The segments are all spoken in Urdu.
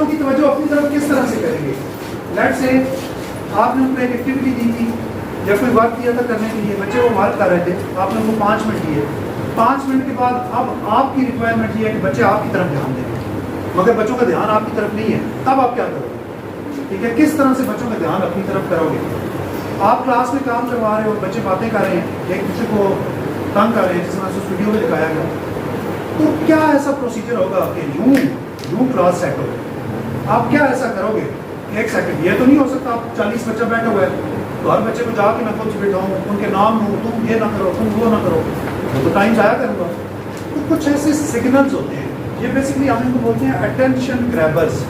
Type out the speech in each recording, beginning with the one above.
بچوں کی توجہ اپنی طرف کس طرح سے کریں گے؟ لیٹ سے آپ نے ان کو ایک ایکٹیویٹی دی تھی یا کوئی ورک دیا تھا کرنے کے لیے، بچے وہ ورک کر رہے تھے، آپ نے ان کو 5 منٹ دیے. 5 منٹ کے بعد اب آپ کی ریکوائرمنٹ یہ ہے کہ بچے آپ کی طرف دھیان دیں، مگر بچوں کا دھیان آپ کی طرف نہیں ہے، تب آپ کیا کرو گے؟ ٹھیک ہے، کس طرح سے بچوں کا دھیان اپنی طرف کرو گے؟ آپ کلاس میں کام کروا رہے ہو، بچے باتیں کر رہے ہیں، ایک دوسرے کو تنگ کر رہے ہیں، جس طرح سے اس ویڈیو میں دکھایا گیا، تو کیا ایسا پروسیجر ہوگا کہ یوں کلاس سیٹ ہوگا؟ آپ کیا ایسا کرو گے؟ 1 سیکنڈ، یہ تو نہیں ہو سکتا آپ 40 بچہ بیٹھا ہوا ہے تو ہر بچے کو جا کے میں خود سے بیٹھا ہوں، ان کے نام لوں، تم یہ نہ کرو، تم وہ نہ کرو، تو ٹائم ضائع کروں گا. تو کچھ ایسے سگنلز ہوتے ہیں، یہ بیسکلی ہم ان کو بولتے ہیں اٹینشن گریبرز.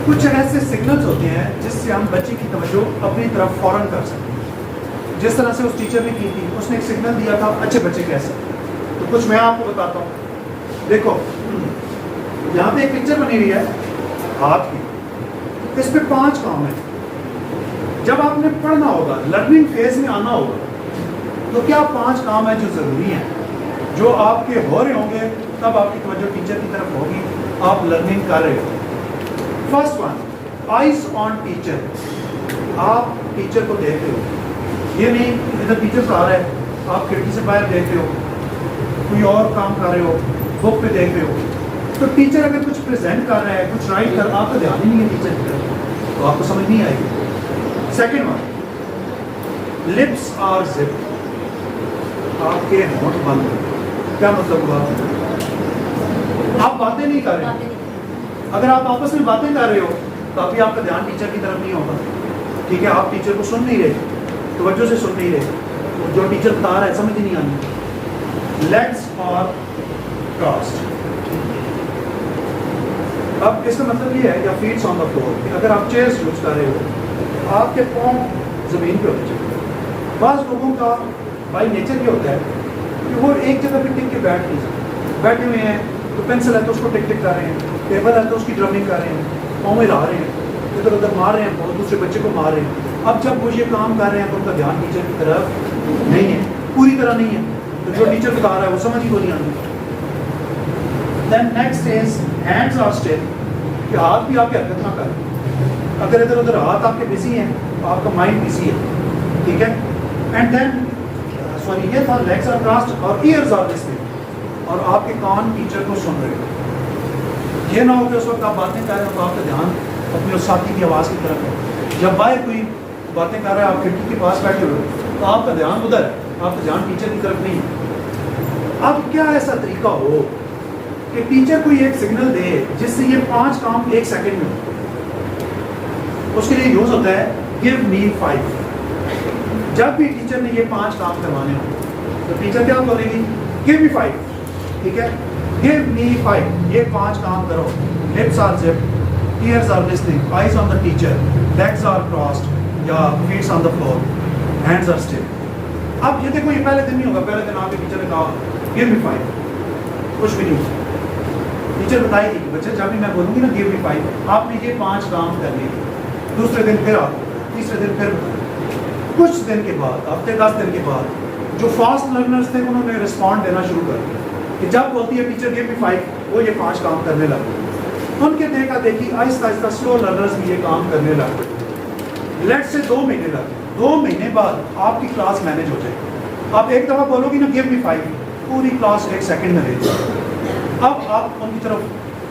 کچھ ایسے سگنلز ہوتے ہیں جس سے ہم بچے کی توجہ اپنی طرف فوراً کر سکتے ہیں. جس طرح سے اس ٹیچر نے کی تھی، اس نے ایک سگنل دیا تھا اچھے بچے کیسے. تو کچھ میں آپ کو بتاتا ہوں. دیکھو یہاں پہ ایک پکچر بنی ہوئی ہے ہاتھ کی، اس پہ 5 کام ہیں. جب آپ نے پڑھنا ہوگا، لرننگ فیز میں آنا ہوگا، تو کیا 5 کام ہیں جو ضروری ہیں، جو آپ کے ہو رہے ہوں گے تب آپ کی توجہ ٹیچر کی طرف ہوگی، آپ لرننگ کر رہے ہو. First one, eyes on teacher. آپ ٹیچر کو دیکھ رہے ہو، یہ نہیں ادھر ٹیچر پڑھا رہا ہے آپ کھڑکی سے باہر دیکھ رہے ہو، کوئی اور کام کر رہے ہو، بک پہ دیکھ رہے ہو. تو ٹیچر اگر کچھ پریزنٹ کر رہا ہے، کچھ رائٹ کر رہا ہے، آپ کا دھیان ہی نہیں ہے ٹیچر کی طرف، تو آپ کو سمجھ نہیں آئے گی. Second one, lips are zip. آپ کے ہونٹ بند ہو. کیا مطلب ہوا؟ آپ باتیں نہیں کر رہے. اگر آپ آپس میں باتیں کر رہے ہو تو ابھی آپ کا دھیان ٹیچر کی طرف نہیں ہوگا. ٹھیک ہے، آپ ٹیچر کو سن نہیں رہے، توجہ سے سن نہیں رہے، جو ٹیچر بتا رہا ہے سمجھ نہیں آنی. Legs are crossed. اب اس کا مطلب یہ ہے یا فیٹس آن دا فلور، کہ اگر آپ چیئرز یوز کر رہے ہو آپ کے پاؤں زمین پہ ہونے چاہیے. بعض لوگوں کا بائی نیچر یہ ہوتا ہے کہ وہ ایک جگہ پہ ٹک کے بیٹھ نہیں سکتے. بیٹھے ہوئے ہیں تو پینسل ہے تو اس کو ٹک ٹک کر رہے ہیں، ٹیبل ہے تو اس کی ڈرمنگ کر رہے ہیں، پاؤں میں ہلا رہے ہیں، ادھر ادھر مار رہے ہیں، دوسرے بچے کو مار رہے ہیں. اب جب وہ یہ کام کر رہے ہیں تو ان کا دھیان ٹیچر کی طرف نہیں ہے، پوری طرح نہیں ہے. تو جو ٹیچر بتا رہا ہے وہ سمجھ ہی کو نہیں آتی. Then next is hands are still. کہ ہاتھ بھی آپ کی حرکت نہ کریں. اگر ادھر ادھر ہاتھ آپ کے بزی ہیں تو آپ کا مائنڈ بزی ہے. ٹھیک ہے. اینڈ دین سوری یہ تھا لیگس آر کراسڈ اور ایئرز آر لسننگ، اور آپ کے کان ٹیچر کو سن رہے ہو. یہ نہ ہو کہ اس وقت آپ باتیں کر رہے ہو تو آپ کا دھیان اپنے اس ساتھی کی آواز کی طرف ہے. جب باہر کوئی باتیں کر رہا ہے، آپ کھڑکی کے پاس بیٹھے ہوئے تو آپ کا دھیان ادھر ہے، آپ کا دھیان ٹیچر کی طرف نہیں ہے. اب کیا ایسا طریقہ ہو کہ ٹیچر کو ایک سگنل دے جس سے یہ 5 کام 1 سیکنڈ میں ہو. اس کے لیے یوز ہوتا ہے گیو می 5. جب بھی ٹیچر نے یہ 5 کام کروانے ہوں تو ٹیچر کیا بولے گی؟ گیو می 5. ٹھیک ہے، گیو می 5. یہ 5 کام کرو. Lips are zip, ears are listening, eyes on the teacher, legs are crossed یا feets on the floor, hands are still. اب یہ دیکھو، یہ پہلے دن نہیں ہوگا. پہلے دن آپ کے ٹیچر نے کہا گیو می 5، کچھ بھی نہیں. ٹیچر بتائے گی کہ بچے جب بھی میں بولوں گی نا گیو می 5، آپ نے یہ 5 کام کرنے. دوسرے دن پھر آپ، تیسرے دن پھر. کچھ دن کے بعد، ہفتے 10 دن کے بعد، جو فاسٹ لرنرز تھے انہوں نے رسپونڈ دینا شروع کر دیا کہ جب بولتی ہے ٹیچر گیو می 5 وہ یہ 5 کام کرنے لگے. ان کے دیکھا دیکھی آہستہ آہستہ سلو لرنرز بھی یہ کام کرنے لگے. لیٹ سے 2 مہینے لگے. 2 مہینے بعد آپ کی کلاس مینج ہو جائے. آپ ایک دفعہ بولو گی نا گیو می 5، پوری کلاس 1 سیکنڈ میں لے جائے. اب آپ ان کی طرف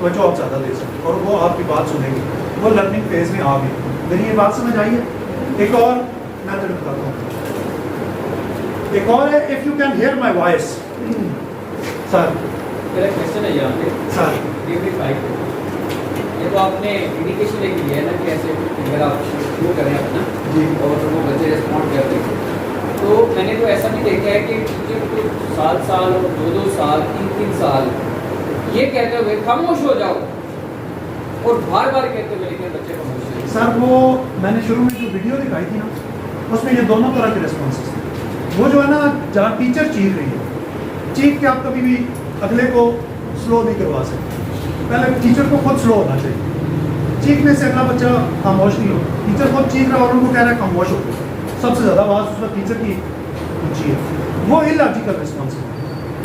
توجہ آپ زیادہ دے سکتے اور وہ آپ کی بات سنیں گے. وہ لرننگ فیز میں آ گئی. میری یہ بات سمجھ آئی ہے؟ ایک اور میتھڈ بتاتا ہوں. ایک اور ہے if you can hear my voice. Sir میرا کوشچن ہے یہاں پہ سر گیو می 5. یہ تو آپ نے انڈیکیشن ایک دیا ہے نا کہ ایسے اگر آپ شروع کریں اپنا جی اور وہ بچے ریسپونڈ کرتے ہیں. تو میں نے تو ایسا نہیں دیکھا ہے کہ ٹیچر کو 7 سال اور 2 سال 3 سال یہ کہتے ہوئے خاموش ہو جاؤ اور بار بار کہتے ہوئے لیکن بچے خاموش ہیں. سر وہ میں نے شروع میں جو ویڈیو دکھائی تھی نا اس میں یہ دونوں طرح کے ریسپانسز تھے. وہ جو ہے نا جہاں ٹیچر چیخ رہی ہے، چیخ کے آپ کبھی بھی اگلے کو سلو نہیں کروا سکتے. پہلے ٹیچر کو خود سلو ہونا چاہیے. چیخنے سے اگلا بچہ خاموش نہیں ہو. ٹیچر خود چیخ رہا ہے اور ان کو کہہ رہا ہے خاموش ہو. سب سے زیادہ آواز اس وقت ٹیچر کی اونچی ہے. وہ اللاجیکل رسپانس ہے.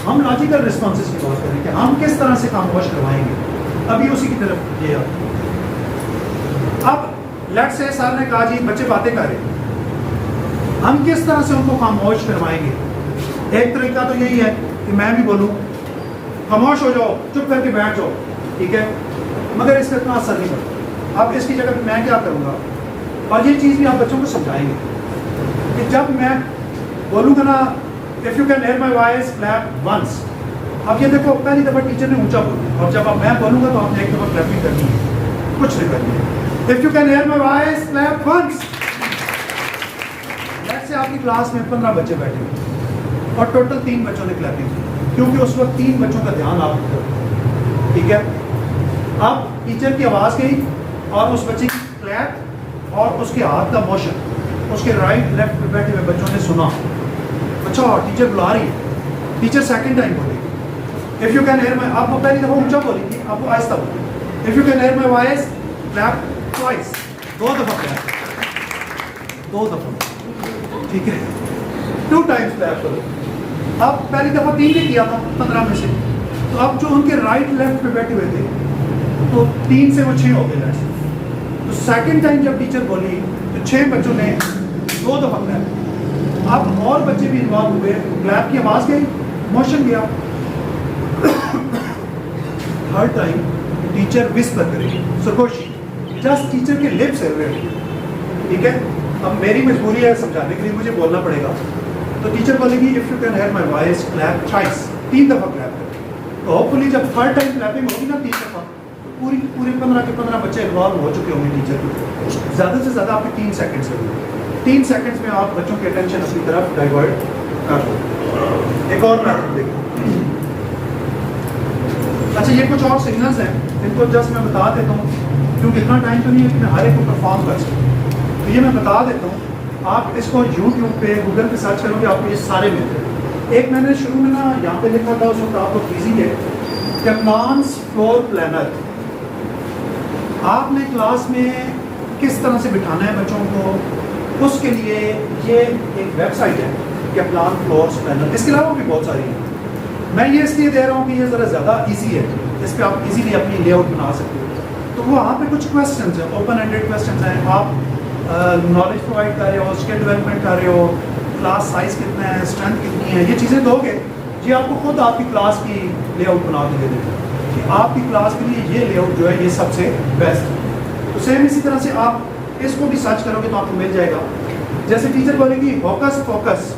ہم لاجیکل رسپانسز کی بات کریں کہ ہم کس طرح سے خاموش کروائیں گے. ابھی اسی کی طرف یہ آپ اب لیٹ سے سر نے کہا جی بچے باتیں کر رہے ہیں، ہم کس طرح سے ان کو خاموش کروائیں گے؟ ایک طریقہ تو یہی ہے کہ میں بھی بولوں خاموش ہو جاؤ، چپ کر کے بیٹھ جاؤ، ٹھیک ہے، مگر اس کا اتنا اثر نہیں پڑتا. اب اس کی جگہ میں کیا کروں گا، اور یہ چیز بھی آپ بچوں کو سمجھائیں گے کہ جب میں بولوں گا نا if you can hear my voice clap once. اب یہ دیکھو پہلی دفعہ ٹیچر نے اونچا بولا اور جب اب میں بولوں گا تو آپ نے ایک دفعہ کلیپنگ کرنی ہے، کچھ نہیں کرنی ہے. if you can hear my voice clap once. Late سے آپ کی کلاس میں 15 بچے بیٹھے ہوئے اور ٹوٹل 3 بچوں نے کلیپنگ کی، کیونکہ اس وقت 3 بچوں کا دھیان آپ کی طرف، ٹھیک ہے. اب ٹیچر کی آواز گئی اور اس بچے کی کلیپ اور اس کے ہاتھ کا موشن اس کے رائٹ لیفٹ پہ بیٹھے ہوئے بچوں نے سنا. اچھا ٹیچر بلا رہی ہے، ٹیچر سیکنڈ ٹائم بولے گی اف یو کین ہیئر مائی، آپ کو پہلی دفعہ اونچا بولی تھی، آپ کو آہستہ بولی if you can hear my voice clap twice, 2 دفعہ کلیپ، 2 دفعہ، ٹھیک ہے، 2 ٹائمز کلیپ کرو. اب پہلی دفعہ 3 نے کیا تھا 15 میں سے، تو اب جو ان کے رائٹ لیفٹ پہ بیٹھے ہوئے تھے تو 3 سے وہ 6 ہو گئے لیٹس. تو سیکنڈ ٹائم جب ٹیچر بولی تو 6 بچوں نے 2 دفعہ کلیپ. اب اور بچے بھی انوالو ہوئے، کلیپ کی آواز گئی، موشن گیا. ہر ٹائم ٹیچر وسپر کرے گی سرگوشی، جسٹ ٹیچر کے لپس ہے، ٹھیک ہے. اب میری مجبوری ہے سمجھانے کے لیے، مجھے بولنا پڑے گا. تو ٹیچر بولے گی if you can hear my voice clap thrice, 3 دفعہ کلیپ کرے. تو ہوپ فلی جب تھرڈ ٹائم کلیپنگ ہوگی نا 3 دفعہ، پوری 15 کے 15 بچے انوالو ہو چکے ہوں گے ٹیچر کے. زیادہ سے زیادہ آپ کے 3 سیکنڈس لگیں، 3 سیکنڈس میں آپ بچوں کی اٹینشن اپنی طرف ڈائیورٹ کر دو. ایک اور میتھڈ دیکھیں. اچھا یہ کچھ اور سگنلز ہیں، ان کو جسٹ میں بتا دیتا ہوں کیونکہ اتنا ٹائم تو نہیں ہے کہ میں ہر ایک کو پرفارم کر سکوں. تو یہ میں بتا دیتا ہوں، آپ اس کو یوٹیوب پہ گوگل پہ سرچ کرو گے آپ کو یہ سارے ملتے ہیں. ایک میں نے شروع میں نا یہاں پہ لکھا تھا، اس وقت آپ کو ایزی ہے، کیپلانس فلور پلانر. آپ نے کلاس میں کس طرح سے بٹھانا ہے بچوں کو، اس کے لیے یہ ایک ویب سائٹ ہے کیپلان فلورس پلانر. اس کے علاوہ بھی بہت ساری ہیں، میں یہ اس لیے دے رہا ہوں کہ یہ ذرا زیادہ ایزی ہے، اس پہ آپ ایزیلی اپنی لے آؤٹ بنا سکتے ہو. تو وہاں پہ کچھ کویسچنز ہیں، اوپن ہینڈیڈ کویسچنز ہیں. آپ نالج پرووائڈ کر رہے ہو، اسکل ڈیولپمنٹ کر رہے ہو، کلاس سائز کتنا ہے، اسٹرینتھ کتنی ہے، یہ چیزیں دو گے یہ آپ کو خود آپ کی کلاس کی لے آؤٹ بنا کے دے دے گا کہ آپ کی کلاس کے لیے یہ لے آؤٹ جو ہے یہ سب سے بیسٹ ہے. تو سیم اسی طرح سے آپ اس کو بھی سرچ کرو گے تو آپ کو مل جائے گا. جیسے ٹیچر بولے گی فوکس فوکس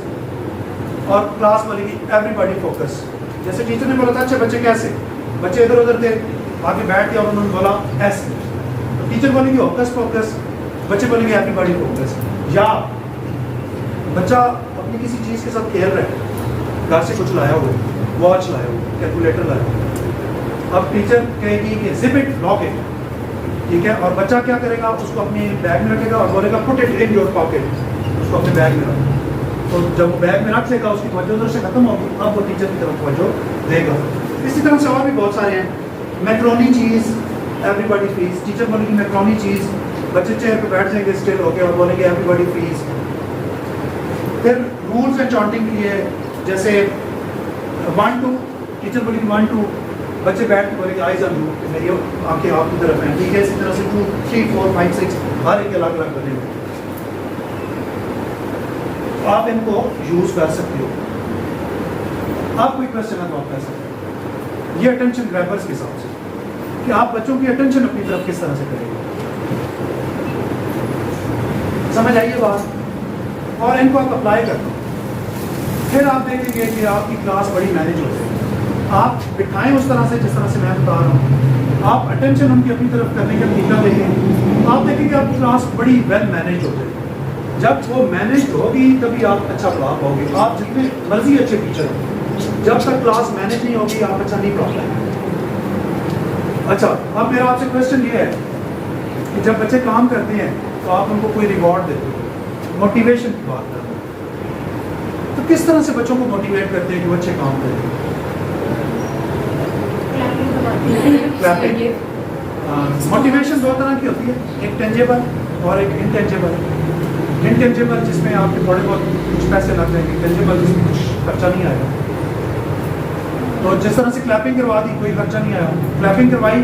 اور کلاس بولے گی ایوری باڈی فوکس. جیسے ٹیچر نے بولا تھا اچھا بچے کیسے، بچے ادھر ادھر تھے، آگے بیٹھ کے اور انہوں نے بولا ایسے. تو ٹیچر بولے گی فوکس فوکس، بچے بولیں گے ایوری باڈی فوکس. یا بچہ اپنی کسی چیز کے ساتھ کھیل رہا ہے، گھر سے کچھ لایا ہوا ہے، واچ لایا ہوا ہے، کیلکولیٹر لایا ہوا ہے. اب ٹیچر کہے گی کہ زپ اٹ لاک اٹ، ٹھیک ہے، اور بچہ کیا کرے گا، اس کو اپنے بیگ میں رکھے گا اور بولے گا put it in your pocket, اس کو اپنے بیگ میں رکھو. تو جب وہ بیگ میں رکھ لے گا اس کی توجہ ادھر سے ختم ہوگی، اب وہ ٹیچر کی طرف توجہ دے گا. اسی طرح سے اور بھی بہت سارے ہیں. میکرونی چیز ایوری باڈی فریز، ٹیچر بولے گی میکرونی چیز، بچے چیئر پہ بیٹھ جائیں گے اسٹل ہو کے اور بولیں گے ایوری باڈی فریز. پھر رولس اینڈ چانٹنگ کے لیے جیسے 1 2، ٹیچر بولے گی 1 2، بچے بیٹھ کے بولے گے آئیز آن یو، میری آنکھیں آپ کی طرف ہیں، ٹھیک ہے. اسی طرح سے 2 3 4 5 6 ہر ایک الگ الگ بنے ہوئے. آپ ان کو یوز کر سکتے ہو. آپ کوئی کوشچن ہے تو آپ کر سکتے ہو. یہ اٹینشن گریبرز کے حساب سے کہ آپ بچوں کی اٹینشن اپنی طرف کس طرح سے کریں گے. سمجھ آئیے بات. اور ان کو آپ اپلائی کرتے ہیں، پھر آپ دیکھیں گے کہ آپ کی کلاس بڑی مینیج ہو جائے گی. آپ بٹھائیں اس طرح سے جس طرح سے میں بتا رہا ہوں، آپ اٹینشن ان کی اپنی طرف کرنے کا طریقہ دیکھیں، آپ دیکھیں کہ آپ کی کلاس بڑی ویل مینیج ہو جائے گی. جب وہ مینیج ہوگی تبھی آپ اچھا پڑھا پاؤ گے. آپ جتنے مرضی اچھے ٹیچر ہوں، جب تک کلاس مینیج نہیں ہوگی آپ اچھا نہیں پڑھا پائیں گے. اچھا اب میرا آپ سے کویشچن یہ ہے کہ جب بچے کام کرتے ہیں تو آپ ان کو کوئی ریوارڈ دیتے ہیں، موٹیویشن کی بات کرتے ہیں، تو کس طرح سے بچوں کو موٹیویٹ کرتے ہیں کہ وہ اچھے کام کریں؟ موٹیویشن 2 طرح کی ہوتی ہے، ایک ٹینجیبل اور ایک انٹینجیبل. انٹینجیبل جس میں آپ کے تھوڑے بہت کچھ پیسے لگ جائیں گے، ٹینجیبل جس میں کچھ خرچہ نہیں آئے گا. تو جس طرح سے کلیپنگ کروا دی کوئی خرچہ نہیں آیا، کلیپنگ کروائی